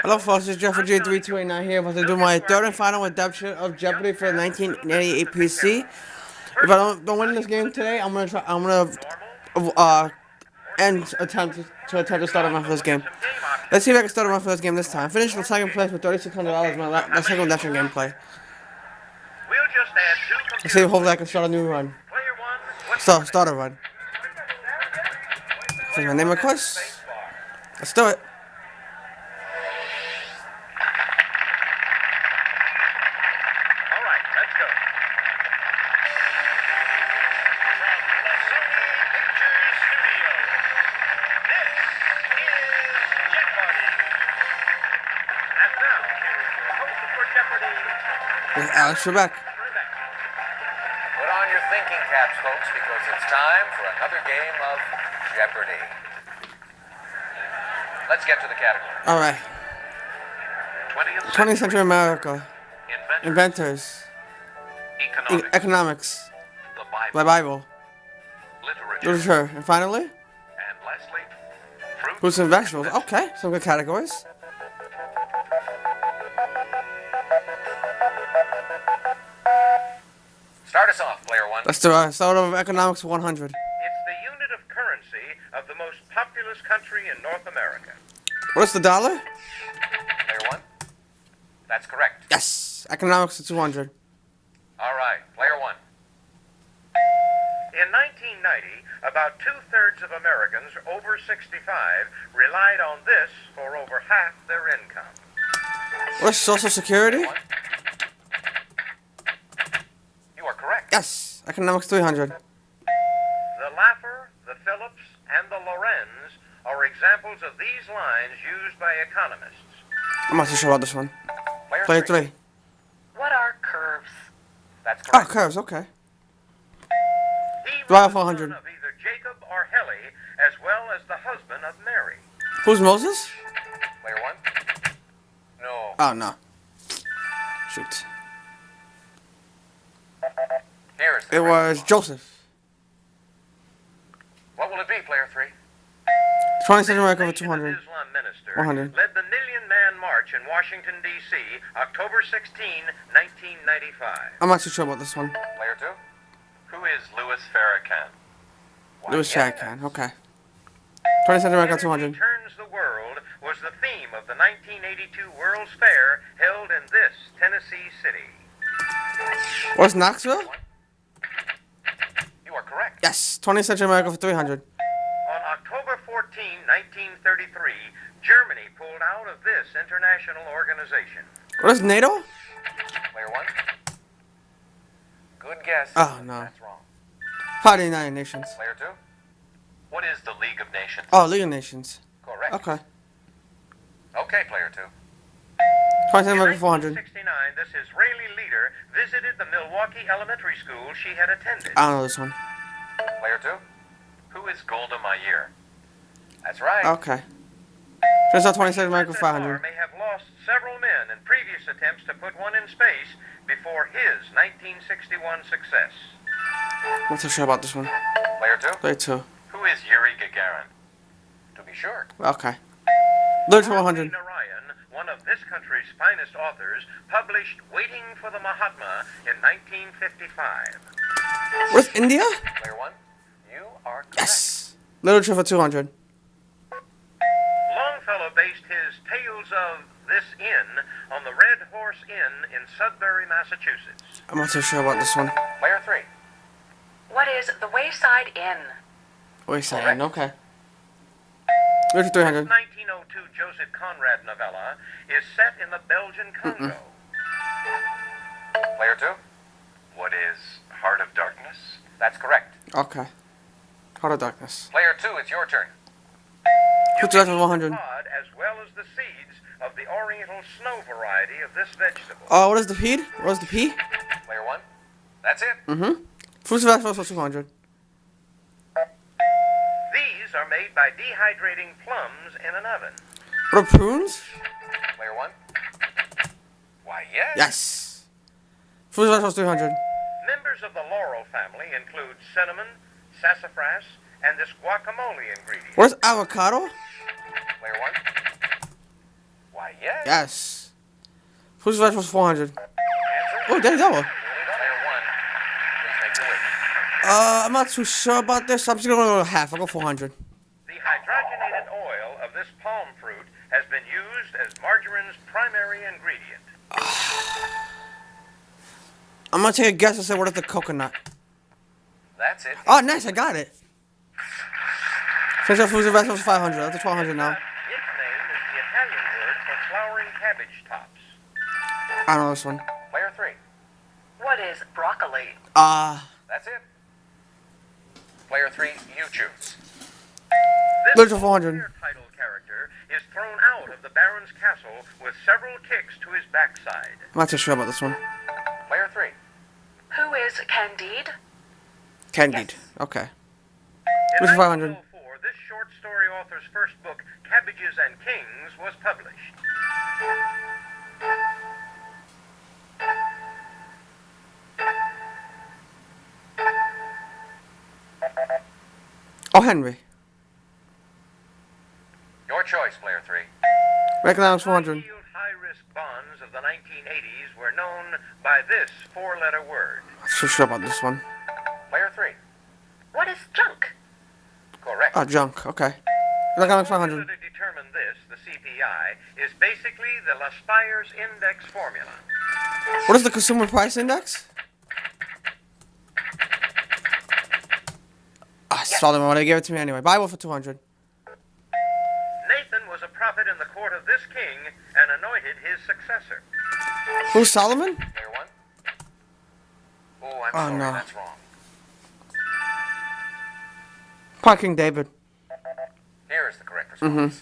Hello folks, it's Jeopardy 329 here. I'm about to do my third and final redemption of Jeopardy for the 1988 PC. If I don't win this game today, I'm gonna attempt to start off this game. Let's see if I can start off this game this time. Finish the second place with $3,600. My second redemption gameplay. Let's see. Hopefully I can start a new run. Start a run. Say my name, of course. Let's do it. With Alex Trebek. Put on your thinking caps, folks, because it's time for another game of Jeopardy. Let's get to the category. All right. 20th century America. Inventors. Economics. The Bible. Literature. And finally? And lastly, fruits and vegetables. Okay, some good categories. Start us off, player one. Let's do start of economics 100. It's the unit of currency of the most populous country in North America. What's the dollar? Player one. That's correct. Yes. Economics 200. All right, player one. In 1990, about 2/3 of Americans over 65 relied on this for over half their income. What's Social Security? You are correct. Yes. Economics 300. The Laffer, the Phillips, and the Lorenz are examples of these lines used by economists. I'm not too sure about this one. Player 3. What are curves? That's Oh, correct. curves. Okay. He Drive was the 400. son of either Jacob or Heli, as well as the husband of Mary. Who's Moses? Player one. No. Oh, no. Shoot. Here is the It correct was one. Joseph. What will it be, player three? 20th century America for Nation of 200. Islam minister 100. led the Million Man March in Washington, D.C., October 16, 1995. I'm not too sure about this one. Player two. Who is Louis Farrakhan? Why, Louis yes, Farrakhan. Okay. 20th century America 200. Turns the World was the theme of the 1982 World's Fair held in this Tennessee city. What's Knoxville? You are correct. Yes. 20th century America for 300. On October 14, 1933, Germany pulled out of this international organization. What is NATO? Player one. Good guess. Oh, no. That's wrong. Part of the United Nations. Player two. What is the League of Nations? Oh, League of Nations. Correct. Okay. Okay, player two. 20th century In America 400. 1969, this Israeli leader visited the Milwaukee elementary school she had attended. I don't know this one. Player two. Who is Golda Meir? That's right. Okay. First off, 20th century America USSR 500. may have lost several men in previous attempts to put one in space before his 1961 success. I'm not too sure about this one. Player two. Player 2. Who is Yuri Gagarin? To be sure. Okay. Literature 100. Narayan, one of this country's finest authors, published Waiting for the Mahatma in 1955. What's India? Player one. You are correct. Yes. Literature for 200. Longfellow based his Tales of This Inn on the Red Horse Inn in Sudbury, Massachusetts. I'm not too sure about this one. Player three. What is the Wayside Inn? Wait a Correct. second. Okay. Literature 300. 1902 Joseph Conrad novella is set in the Belgian Congo. Player two. What is Heart of Darkness? That's correct. Okay. Heart of Darkness. Player two, it's your turn. Literature 100. Pod as well as the seeds of the Oriental snow variety of this vegetable. Oh, what is the P? What is the P? Player one. That's it. Mm-hmm. Fruits and vegetables for 200. These are made by dehydrating plums in an oven. What are prunes? Player one. Why, yes. Yes. Fruits and vegetables 300. Members of the laurel family include cinnamon, sassafras, and this guacamole ingredient. What is avocado? Player one. Why, yes. Yes. Yes. Who's verse was 400? Answer. Oh, there's double. Player 1, please make your wish. I'm not too sure about this. I'm just gonna go half. I'll go 400. The hydrogenated oil of this palm fruit has been used as margarine's primary ingredient. I'm gonna take a guess and say what is the coconut. That's it. Oh, nice. I got it. Finish off who's the rest was 500. That's 1200 now. Its name is the Italian word for flowering cabbage tops. I don't know this one. Player 3. What is broccoli? That's it. Player 3, you choose. This There's a 400. player title character is thrown out of the Baron's castle with several kicks to his backside. I'm not too sure about this one. Player 3. Who is Candide? Candide. Yes. Okay. In Which 500? 1904, this short story author's first book, Cabbages and Kings, was published. Oh, Henry. Your choice, player 3. Recognize 400. High-yield, high-risk bonds of the 1980s were known by this four-letter word. Not too sure about this one. Player 3. What is junk? Correct. Oh, junk. Okay. Recognize The formula 500. to determine this, the CPI, is basically the Laspeyres index formula. What is the consumer price index? I saw them when they gave it to me anyway. Bible for 200. Nathan was a prophet in the court of this king and anointed his successor. Who's Solomon? Player 1. Oh, I'm Oh, sorry. no. That's wrong. Probably King David. Here is the correct response.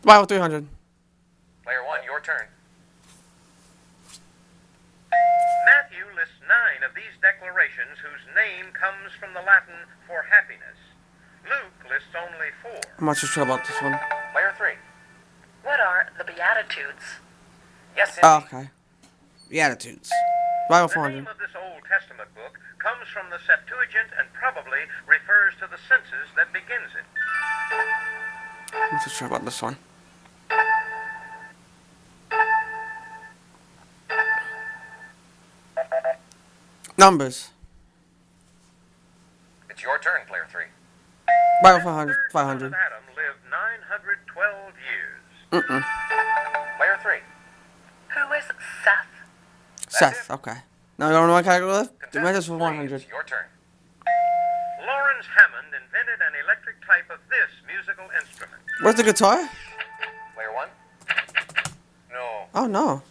Bible 300. Player 1, your turn. Matthew lists 9 of these declarations whose name comes from the Latin for happiness. Luke lists only 4. I'm not too sure about this one. Player 3. What are the Beatitudes? Yes, indeed. Oh, okay. Beatitudes. Bible The 400. name of this Old Testament book comes from the Septuagint and probably refers to the census that begins it. I'm not too sure about this one. Numbers. It's your turn, player 3. Bible The 500. third son 500. of Adam lived 912 years. Player 3. Who is Seth? Seth. Okay. Now you don't know what category left? The Contestant rest is for 3, 100. it's your turn. Lawrence Hammond invented an electric type of this musical instrument. Where's the guitar? Player 1. No. Oh no.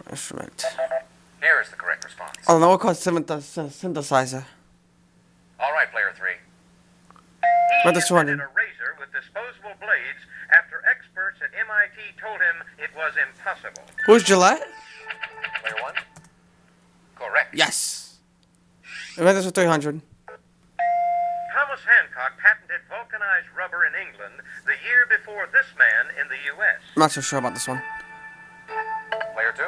Instrument. Here is the correct response. Oh no, what called synthesizer? All right, player 3. He What is 200? invented a razor with disposable blades after experts at MIT told him it was impossible. Who's Gillette? Player 1. Correct. Yes. Inventors for 300. Thomas Hancock patented vulcanized rubber in England the year before this man in the U.S. I'm not so sure about this one. Player 2.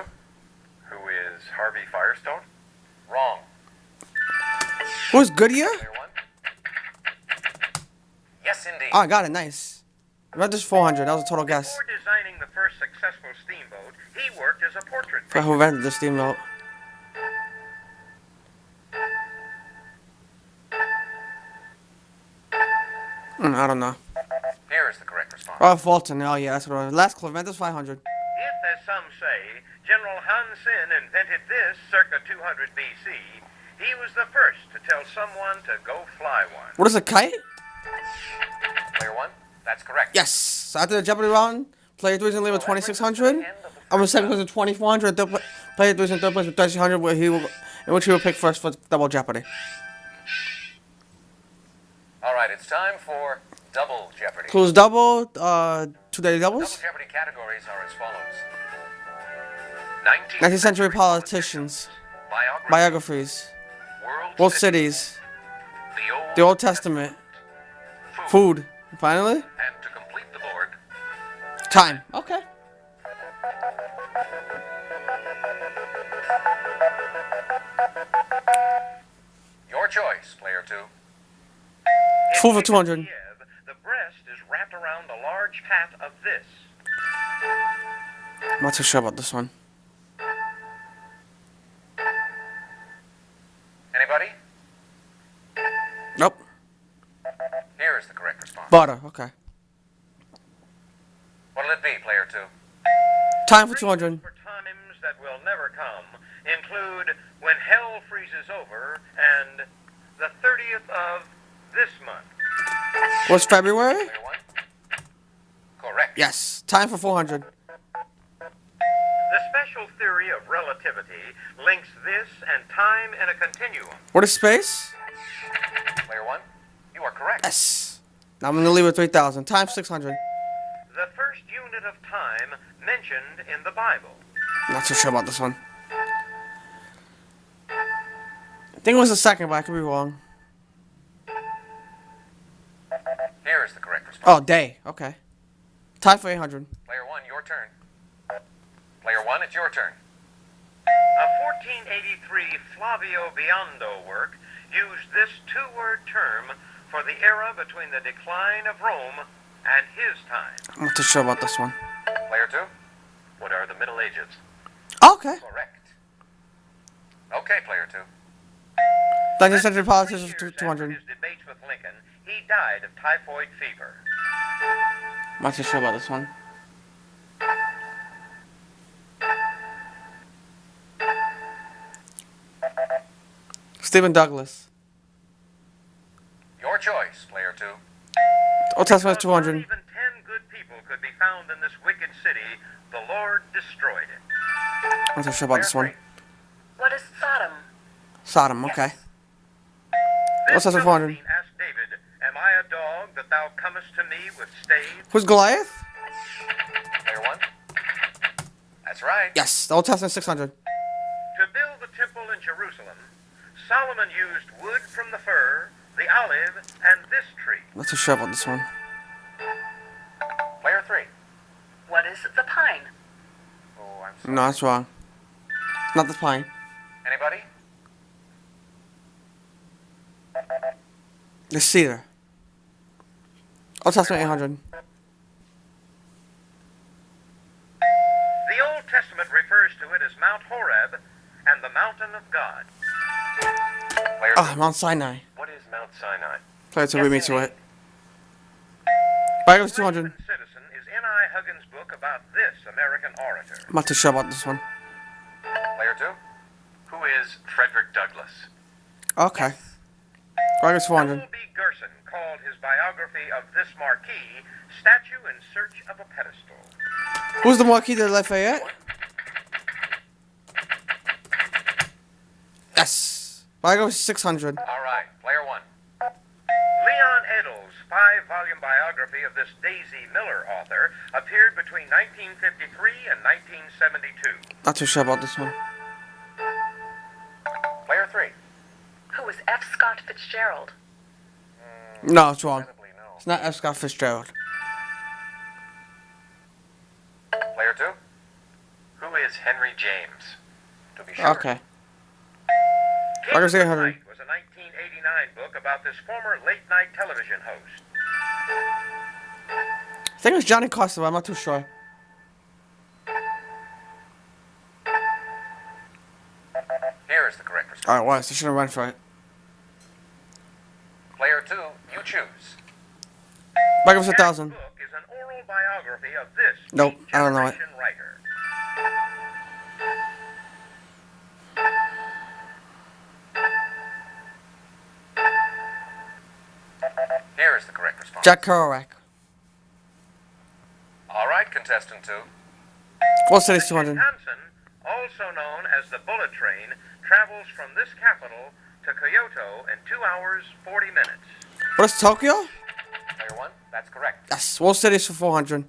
Who is Harvey Firestone? Wrong. Who's Goodyear? Player 1. Yes, indeed. Oh, I got it. Nice. Inventors 400. That was a total guess. Before designing the first successful steamboat, he worked as a portrait For who invented the steamboat? I don't know. Here is the correct response. Oh, Fulton. Oh yeah, that's what it was. Last clue. Inventors 500. If, as some say, General Han Sen invented this circa 200 BC, he was the first to tell someone to go fly one. What is a kite? Player 1. That's correct. Yes. So after the Jeopardy round, player 3 is gonna leave with 2,600. I'm in second place with 2,400. Player 3 is in third place with 3,600, in which he will pick first for double Jeopardy. All right, it's time for Double Jeopardy. Clues double. 2 daily Double doubles. Jeopardy categories are as follows. 19th century politicians. Biographies. World cities. The Old Testament. Food. And finally, And to complete the board, time. Okay. your choice, player 2. Food for 200. Kiev, the breast is wrapped around a large pat of this? I'm not too sure about this one. Anybody? Nope. Here is the correct response. Butter. Okay. What'll it be, player 2? Time for 200. For times that will never come include when hell freezes over and the 30th of this month. What's February? Player 1? Correct. Yes. Time for 400. The special theory of relativity links this and time in a continuum. What is space? Player 1, you are correct. Yes. Now I'm gonna leave with 3,000. Time 600. The first unit of time mentioned in the Bible. I'm not too sure about this one. I think it was the second, but I could be wrong. Here is the correct response. Oh, day. Okay. Time for 800. Player 1, your turn. Player 1, it's your turn. A 1483 Flavio Biondo work used this two-word term for the era between the decline of Rome and his time. I'm not too sure about this one. Player 2, what are the Middle Ages? Okay. Correct. Okay, player 2. 19th century politics Three of years after 200. his debates with Lincoln, he died of typhoid fever. I'm not too sure about this one. Stephen Douglas. Your choice, player 2. Old Testament Because not 200. even 10 good people could be found in this wicked city, the Lord destroyed it. I'm not too sure about this one. What is Sodom? Sodom. Okay. This What's that for 400? Philistine asked David, "Am I a dog that thou comest to me with staves?" Who's Goliath? Player 1. That's right. Yes. The Old Testament 600. To build the temple in Jerusalem, Solomon used wood from the fir, the olive, and this tree. I'm not too sure about this one. Player 3. What is the pine? Oh, I'm sorry. No, that's wrong. Not the pine. Anybody? The cedar. Old Testament 800. The Old Testament refers to it as Mount Horeb and the mountain of God. Player 2. Ah, Mount Sinai. What is Mount Sinai? Play to beat me to it. Bibles 200. Frenchman Citizen is N.I. Huggins' book about this American orator. I'm not too sure about this one. Player 2. Who is Frederick Douglass? Okay. Bibles 400. Noel B. Gerson called his biography of this marquis Statue in Search of a Pedestal. Who's the Marquis de Lafayette? Yes. Bibles 600. All right, player 1. Leon Edel's 5-volume biography of this Daisy Miller author appeared between 1953 and 1972. Not too sure about this one. Player 3. Who is F. Scott Fitzgerald? No, it's wrong. Probably no. It's not F. Scott Fitzgerald. Player 2. Who is Henry James? To be sure. Okay. King I can say of the 100. Night was a 1989 book about this former late-night television host. I think it was Johnny Costa, but I'm not too sure. Here is the correct response. Oh, it was. I should have run for it. Player 2, you choose. Bibles Jack's 1,000. book is an oral biography of this Nope, I don't know it. generation writer. Here is the correct response. Jack Kerouac. All right, contestant 2. What city's 200? Shinkansen, also known as the bullet train, travels from this capital to Kyoto in 2 hours, 40 minutes. What is Tokyo? Player 1, that's correct. Yes. What city's for 400?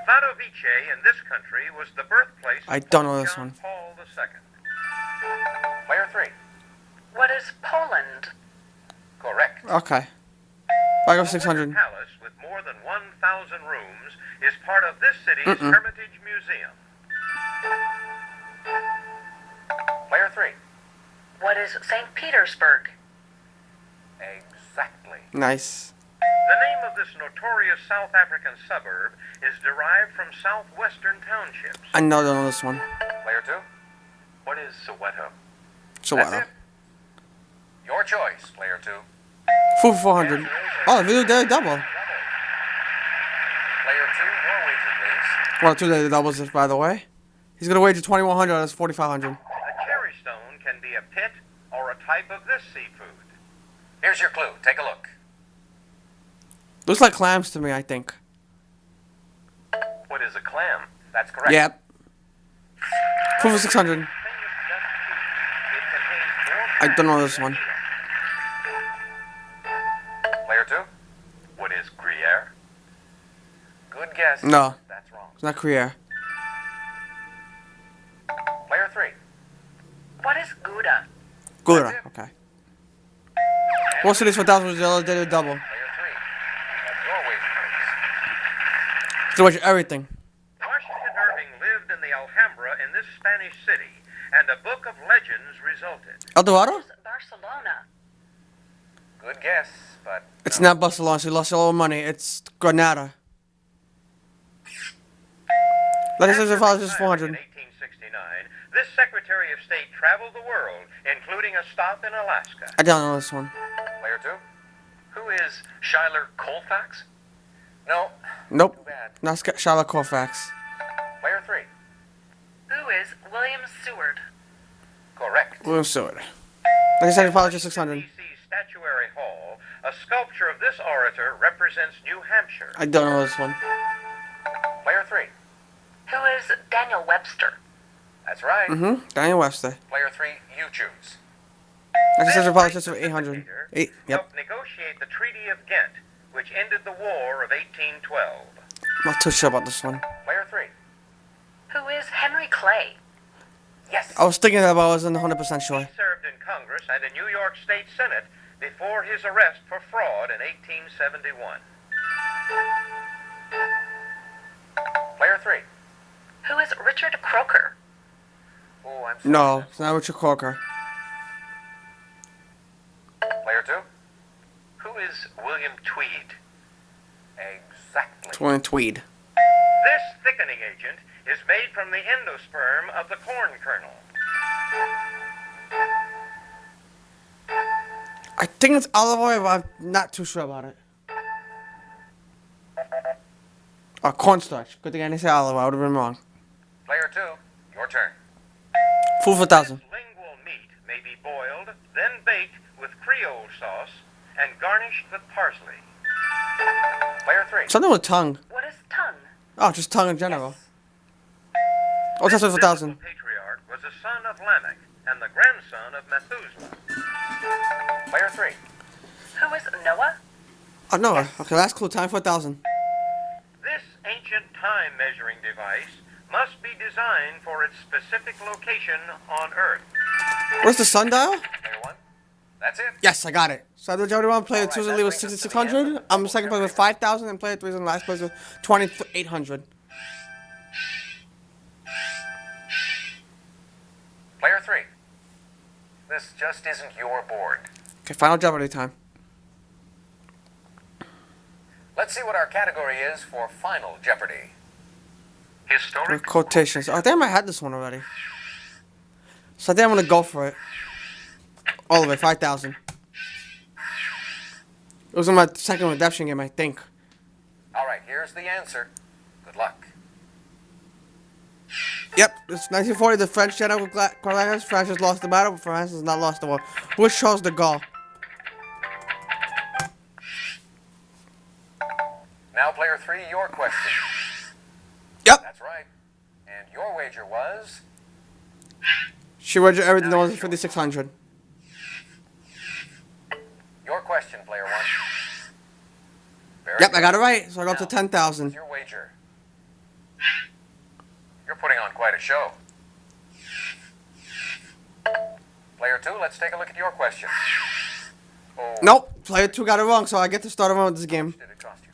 Katowice in this country was the birthplace of I don't know Pope this John one. Paul II. Player 3. What is Poland? Correct. Okay. Bibles The 600. Winter Palace, with more than 1,000 rooms, is part of this city's Hermitage Museum. Player 3. What is St. Petersburg? Exactly. Nice. The name of this notorious South African suburb is derived from southwestern townships. I know this one. Player 2. What is Soweto? Soweto. That's it. Your choice, player 2. Food for 400. Oh, video daily double. Player 2, your wager, please. Well, 2 daily doubles, by the way. He's gonna wager 2,100. That's 4,500. A cherry stone can be a pit or a type of this seafood. Here's your clue. Take a look. Looks like clams to me, I think. What is a clam? That's correct. Yep. Food for 600. Famous Dutch food. It contains more I don't know fat this than one. meat. Player 2. What is Gruyere? Good guess. No. That's wrong. It's not Gruyere. Player 3. What is Gouda? Gouda. Okay. Most of these 4,000 was the daily double. Player 3. That's your wager, please. So wager everything. Washington Irving lived in the Alhambra in this Spanish city, and a book of legends resulted. El Dorado? What is Barcelona? Good guess, but It's not Barcelona. She lost a lot of money. It's Granada. Legislature files is In 400. 1869, this Secretary of State traveled the world, including a stop in Alaska. I don't know this one. player 2. Who is Schuyler Colfax? No. Nope. Too bad. Not Charlotte Colfax. Player 3. Who is William Seward? Correct. William Seward. Legislature files is 600. D.C. Statuary Hall, a sculpture of this orator represents New Hampshire. I don't know this one. Player 3. Who is Daniel Webster? That's right. Daniel Webster. Player 3, you choose. Legislature This files is great 800. pacificator 8. Yep. helped negotiate the Treaty of Ghent, which ended the War of 1812. Not too sure about this one. Player 3. Who is Henry Clay? Yes. I was thinking that, but I wasn't 100% sure. He served in Congress and in New York State Senate before his arrest for fraud in 1871. Player 3. Who is Richard Croker? Oh, I'm sorry. No, it's not Richard Corker. Player 2. Who is William Tweed? Exactly. Twin Tweed. This thickening agent is made from the endosperm of the corn kernel. I think it's olive oil, but I'm not too sure about it. Oh, cornstarch. Good thing I didn't say olive oil. I would have been wrong. Player 2, your turn. Food for 1,000. Lingual meat may be boiled, then baked with Creole sauce and garnished with parsley. Player 3. Something with tongue. What is tongue? Oh, just tongue in general. Oh, This that's for 1,000. biblical patriarch was a son of Lamech and the grandson of Methuselah. Player 3. Who is Noah? Oh, no. Okay, last clue. Time for 1,000. This ancient time measuring device must be designed for its specific location on Earth. Where's the sundial? Player 1. That's it. Yes, I got it. So I did Jeopardy 1. Player All right, 2 is in that the lead with brings us to the 6,600. end of I'm in second place with 5,000, and player 3 is in last place with 2,800. Player 3. This just isn't your board. Okay, final Jeopardy time. Let's see what our category is for Final Jeopardy. Historic Quotations. Oh, damn, I had this one already. So I think I'm going to go for it. All of it, 5,000. It was in my second redemption game, I think. All right, here's the answer. Good luck. Yep, it's 1940. The French general Cornelius France has lost the battle, but France has not lost the war. Who is Charles de Gaulle? Now, player 3, your question. Yep. That's right. And your wager was... She wagered everything that was 5,600. Your question, player 1. Very Yep, I good. got it right. So I go up to Now, 10,000. what's your wager? You're putting on quite a show. Player 2, let's take a look at your question. Oh, Nope, player 2 got it wrong, so I get to start over with this game. did it cost you?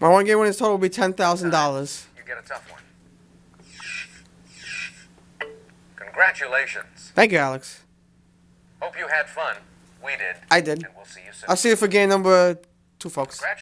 My one game winnings total will be $10,000. You get a tough one. Congratulations. Thank you, Alex. Hope you had fun. we did. I did. And we'll see you soon. I'll see you for game number 2, folks.